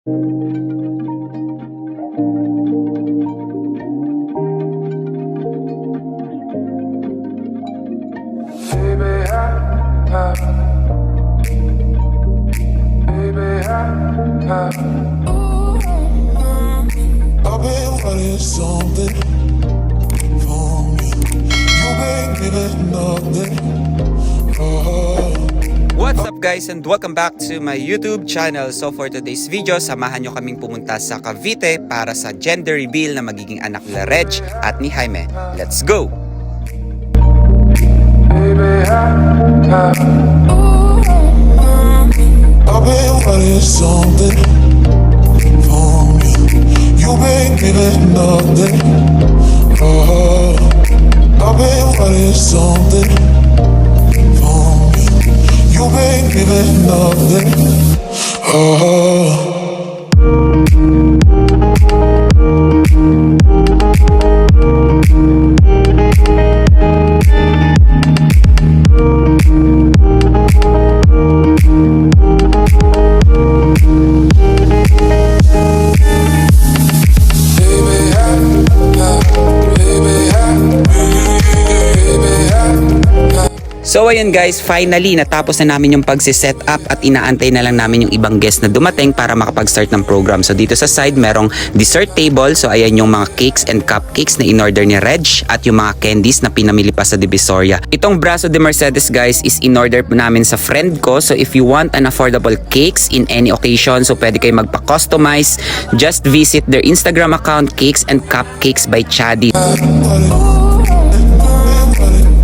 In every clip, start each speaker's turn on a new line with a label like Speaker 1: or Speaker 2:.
Speaker 1: I've been wanting something from you. You ain't giving nothing.
Speaker 2: What's up guys, and welcome back to my YouTube channel. So for today's video, samahan nyo kaming pumunta sa Cavite para sa gender reveal na magiging anak nila Reg at ni Jaime. Let's go!
Speaker 1: I've been wanting something from you. You ain't giving nothing. I've been wanting something from you. You ain't giving nothing.
Speaker 2: So ayun guys, finally natapos na namin yung pagsiset up at inaantay na lang namin yung ibang guest na dumating para makapag-start ng program. So dito sa side merong dessert table. So ayan yung mga cakes and cupcakes na in-order ni Reg at yung mga candies na pinamili pa sa Divisoria. Itong Brazo de Mercedes guys is in-order namin sa friend ko. So if you want an affordable cakes in any occasion, so pwede kayo magpa-customize. Just visit their Instagram account, Cakes and Cupcakes by Chadi.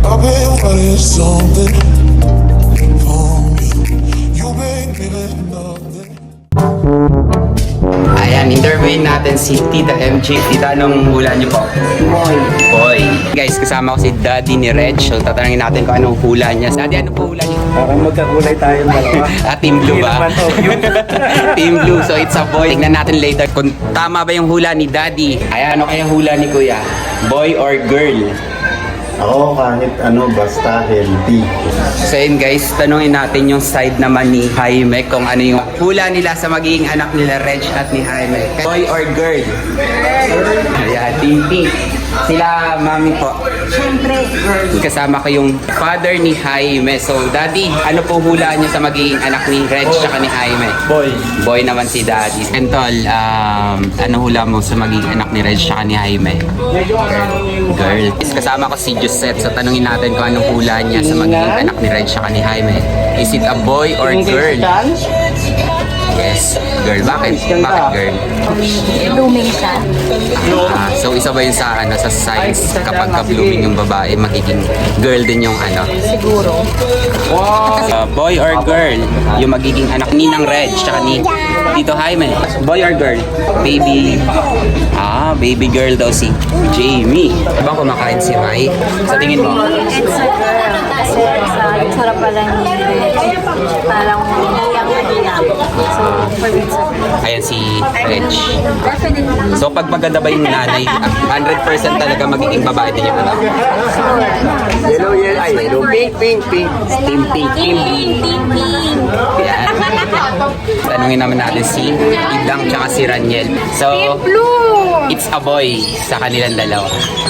Speaker 1: I've been wanting something from you. You ain't giving nothing.
Speaker 2: Ayan, interviewin natin si Tita MJ. Tita, anong hula niyo po? Boy. Boy. Guys, kasama ko si Daddy ni Reg. So tatanungin natin kung anong hula niya. Daddy, ano po hula niyo?
Speaker 3: Parang magkakulay tayong dalawa.
Speaker 2: Team Blue ba? Team Blue, so it's a boy. Tignan natin later kung tama ba yung hula ni Daddy. Ayan, ano kaya hula ni Kuya? Boy or girl?
Speaker 3: Ako kahit basta healthy.
Speaker 2: So yun guys, tanungin natin yung side naman ni Jaime kung ano yung hula nila sa magiging anak nila Reg at ni Jaime. Boy or girl? Ayan, team pink. Sila mami po.
Speaker 4: Siyempre, girl.
Speaker 2: Kasama ko yung father ni Jaime. So daddy, ano po hula niyo sa magiging anak ni Reg at ni Jaime?
Speaker 3: Boy.
Speaker 2: Boy naman si daddy. And tol, ano hula mo sa magiging anak ni Reg at ni Jaime? Girl. Kasama ko si Josette. So tanungin natin kung anong hula niya sa magiging anak ni Reg at ni Jaime. Is it a boy or girl? Yes, girl. Bakit? Bakit girl?
Speaker 4: Blooming siya.
Speaker 2: So isa ba yun sa sa science kapag ka-blooming yung babae magiging girl din yung
Speaker 4: Siguro.
Speaker 2: boy or girl yung magiging anak ni ng Reg tsaka ni Tito Jaime? Boy or girl? Baby. Baby girl daw si Jamie. Ba kumakain si Mai? Sa tingin mo?
Speaker 4: It's a girl. Kasi sarap pala ni parang hiyang-hiyang. So, for me, it's a girl.
Speaker 2: Ayan si Reg.
Speaker 4: Definitely.
Speaker 2: So pag maganda ba yung nanay, 100% talaga magiging babae din yung anak?
Speaker 3: Yellow, pink.
Speaker 2: Team pink.
Speaker 4: Team pink.
Speaker 2: Yan. Tanungin naman natin si Idang tsaka si Raniel. So,
Speaker 4: Blue.
Speaker 2: it's a boy sa kanilang dalawa.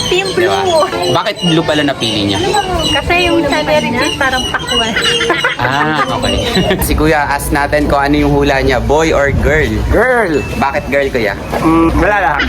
Speaker 4: Team blue.
Speaker 2: Diba? Bakit blue pala napili niya?
Speaker 4: Kasi yung sa Derek parang pakwan.
Speaker 2: Okay. Si Kuya, ask natin kung ano yung hula niya, boy or girl? Girl! Bakit girl, Kuya?
Speaker 3: Wala lang.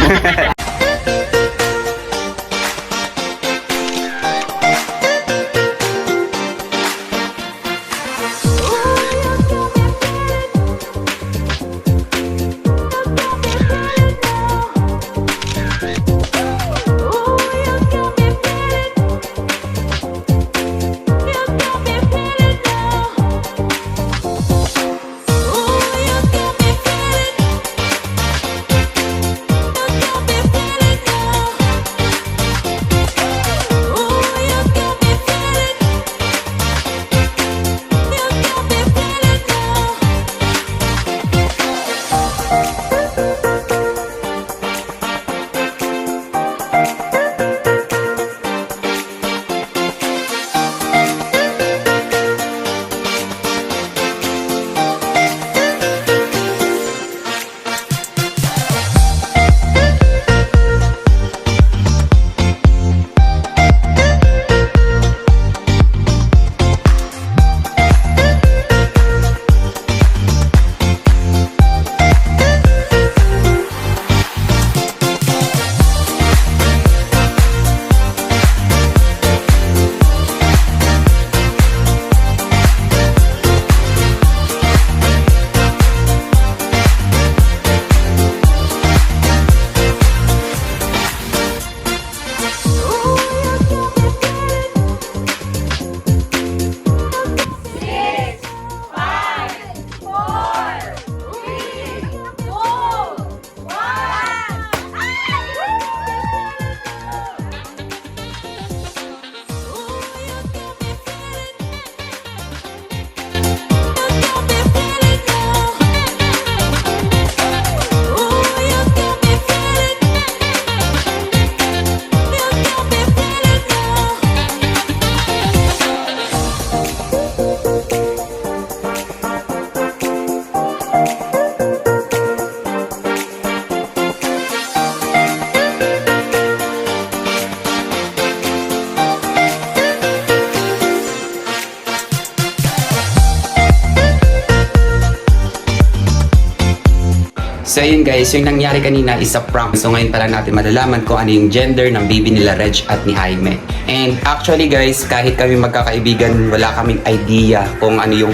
Speaker 2: So yun guys, yung nangyari kanina is a prank. So ngayon pala natin malalaman kung ano yung gender ng baby nila Reg at ni Jaime. And actually guys, kahit kami magkakaibigan, wala kaming idea kung ano yung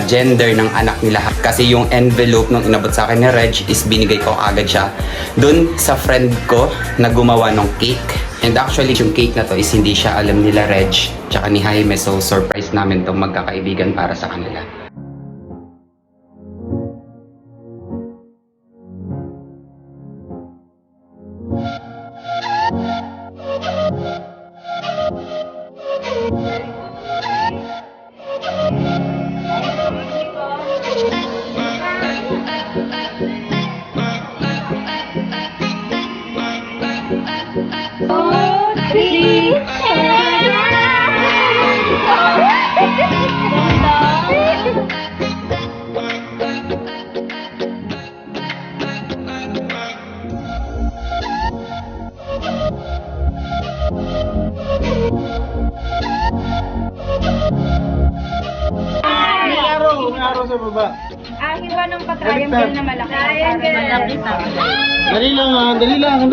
Speaker 2: gender ng anak nila. Kasi yung envelope nung inabot sa akin ni Reg is binigay ko agad siya dun sa friend ko na gumawa ng cake. And actually, yung cake na to is hindi siya alam nila Reg tsaka ni Jaime. So surprise namin tong magkakaibigan para sa kanila.
Speaker 5: Hiwa ng pa-triangle na malaki. Malaki sa
Speaker 3: Dali lang ha, dali lang.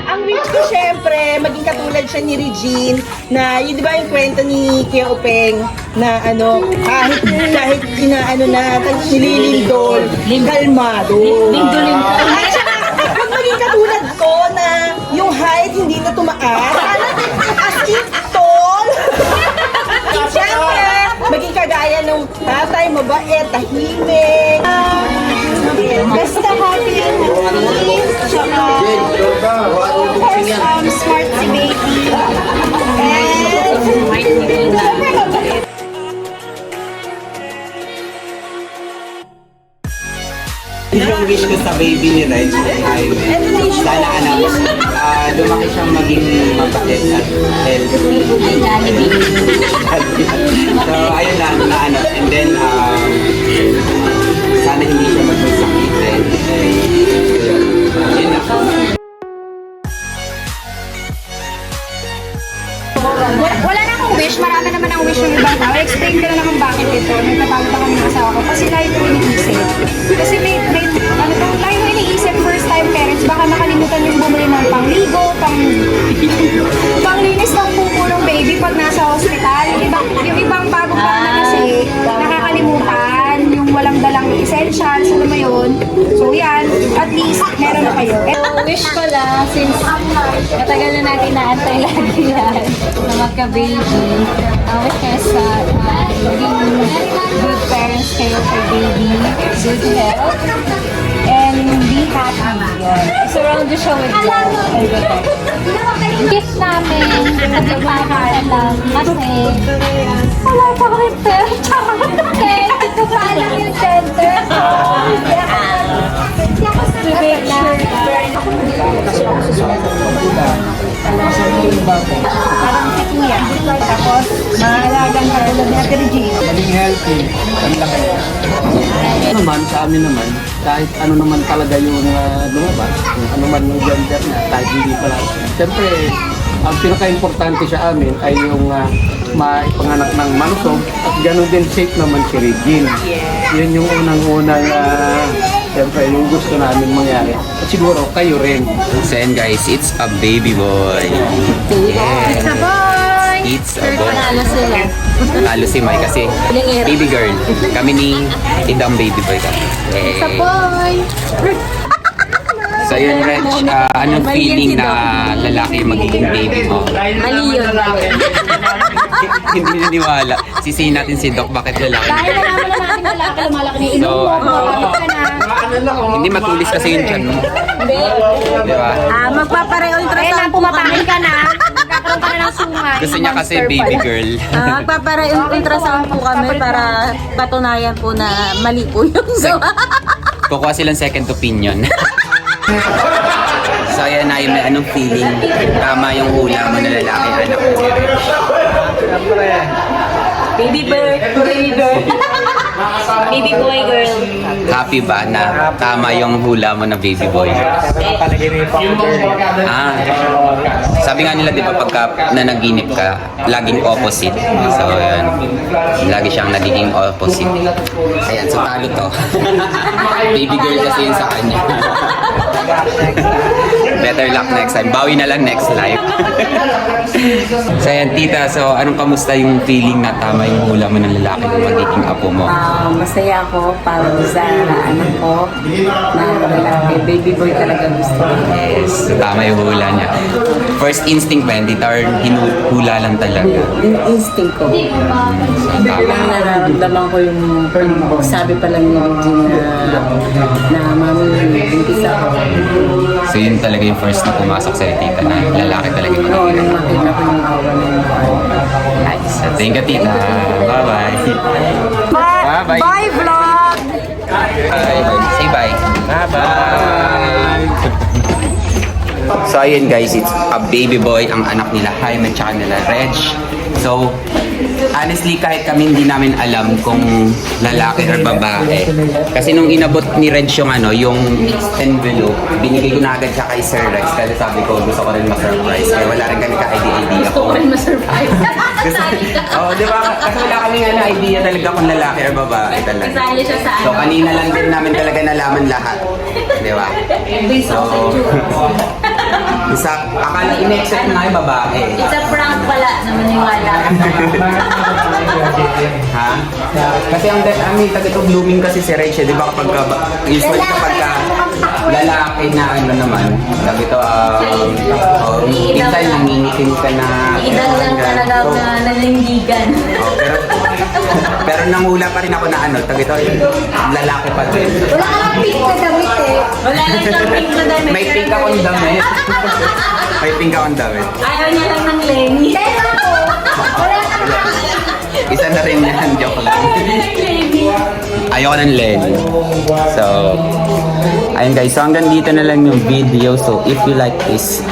Speaker 6: Ang wish ko syempre, maging katulad siya ni Regine, na yun di ba yung kwento ni Kuya Openg, na ano, kahit inaano na, nililindol, kalmado. At saka, pag maging katulad ko na yung height hindi na tumaas, as in tall. Syempre, maging kagaya ng tatay, mabait, tahimik. Basta happy and healthy. Tsaka, of course, smart si baby. And, syempre mabait.
Speaker 2: Yung wish ko sa baby ni Reg ay sana lumaki siyang maging mabait at healthy. So ayun na ano. And then sana hindi siya magsasakit. Yun na.
Speaker 5: Wala na akong wish, marami naman ang wish yung ibang tao. Explain ko na naman bakit ito. Nagtatawag pa kami ng asawa ko kasi lahat ko iniisip. Kasi lahat ko iniisip first time parents, baka nakalimutan yung bumili ng pangligo, panglinis ng pupo ng baby pag nasa hospital. Yung ibang bago pa na kasi nakakalimutan yung walang dalang essentials, alam mo yun. So yan, at least meron na kayo.
Speaker 4: Wish ko lang, since matagal na natin naantay lagi yan na magka-baby, wish ko sa maging good parents kayo for baby, good health, and be happy. Yun. Surround you siya with love and protection. Wish namin, nagpapakain lang, kasi wala pa kami pera, tsaka hindi ko pa alam yung gender. To make sure
Speaker 5: Parang si Kuya. Tapos, mahalagang katulad ni Ate Regine.
Speaker 3: Maging healthy. Ang laki.
Speaker 7: Naman, sa amin naman, kahit ano naman talaga yung lumabas, kung ano man yung gender niya, kahit hindi pala. Siyempre, ang pinaka-importante sa amin ay yung maipanganak ng malusog at gano'n din safe naman si Regine. Yun yung unang-unang Siyempre, yung gusto namin mangyari. At siguro, kayo rin.
Speaker 2: So yan guys, it's a baby boy. Yeah.
Speaker 4: It's a boy!
Speaker 2: It's a boy.
Speaker 4: Panalo sila.
Speaker 2: Talo si Mai kasi baby girl. Kami ni Idang baby boy kami.
Speaker 4: It's a boy!
Speaker 2: So yun, Reg, anong feeling na lalaki yung magiging baby mo?
Speaker 4: Mali yun.
Speaker 2: Hindi naniwala. Sisihin natin si Doc, bakit lalaki?
Speaker 5: Dahil nalaman na natin lalaki, lumalaki na
Speaker 2: So,
Speaker 5: inom mo. Kapit ka na.
Speaker 2: hindi matulis kasi yung tiyan mo. Di ba?
Speaker 5: Kailan pumapangin ka na, magkakaroon ka na ng sungay.
Speaker 2: Gusto niya kasi baby girl.
Speaker 8: Magpapara-ultrasound po kami para patunayan po na mali po yung gawa.
Speaker 2: Kukuha silang second opinion. So ayan na, may anong feeling? Tama yung hula mo na lalaki, anak mo si Reg.
Speaker 8: Baby bird, baby bird. Baby boy girl.
Speaker 2: Happy ba na tama yung hula mo na baby boy? Ah, sabi nga nila, di ba, pagka nanaginip ka, laging opposite. So, yan. Lagi siyang nagiging opposite. Ayan, so talo to. Baby girl kasi yun sa kanya. Better luck next time. Bawi na lang next life. So, ayan, tita. So, anong kamusta yung feeling na tama yung hula mo ng lalaki na magiging apo mo?
Speaker 8: Masaya ako para sa anak ko na lalaki. Baby boy talaga gusto ko.
Speaker 2: Yes, so tama yung hula niya. First instinct ba, hindi or hula lang talaga?
Speaker 8: Instinct ko. Yung nararamdaman ko yung sabi pa lang ni Regine na mami, buntis ako.
Speaker 2: So yun talaga yung first na pumasok sa tita na lalaki talaga yung
Speaker 8: Oo,
Speaker 2: magiging
Speaker 8: nang makita ko yung awa ng
Speaker 2: Nice. So, thank you, tita. Bye-bye. Bye-bye.
Speaker 8: Bye, vlog!
Speaker 2: Bye. Say bye. Bye-bye. So ayun guys, it's a baby boy, ang anak nila Jaime at nila Reg. So honestly, kahit kami hindi namin alam kung lalaki or babae. Kasi nung inabot ni Reg yung yung envelope, binigay ko na agad siya kay Sir Rex. Kasi sabi ko, gusto ko rin ma-surprise. Kaya wala rin kami ka-idea.
Speaker 4: Gusto ko rin ma-surprise.
Speaker 2: Oh, di ba? Kasi wala kami nga na idea talaga kung lalaki or babae talaga.
Speaker 4: Kasali siya sa
Speaker 2: So kanina lang din namin talaga nalaman lahat. Di ba? So, akala in-expect na yung babae.
Speaker 4: It's a prank pala na maniwala.
Speaker 2: Ha? Kasi ang taga ito blooming kasi si Rachel, di ba usually kapag lalaki na naman, sabi ito, minsan nangingitim ka na.
Speaker 4: Iidag lang talaga na nalindigan.
Speaker 2: Pero nangula pa rin ako na taga ito, lalaki pa rin.
Speaker 5: Wala ka lang pink na damit eh.
Speaker 4: Wala lang siyang pink na damit.
Speaker 2: May pink akong damit. May pink akong damit.
Speaker 4: Ayaw niya lang ng Lenny.
Speaker 5: Kaya ako, wala ka lang.
Speaker 2: Isa na rin yan, joke lang. Ayoko ng Lenny. So, ayun guys, so hanggang dito na lang yung video. So, if you like this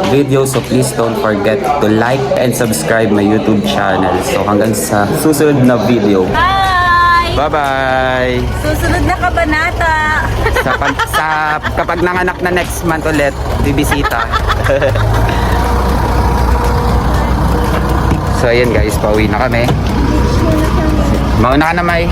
Speaker 2: video, so please don't forget to like and subscribe my YouTube channel. So, hanggang sa susunod na video.
Speaker 8: Bye!
Speaker 2: Bye-bye!
Speaker 8: Susunod na kabanata!
Speaker 2: Kapag nanganak na next month ulit, bibisita. So, ayun guys, pauwi na kami. Mauna ka na, May.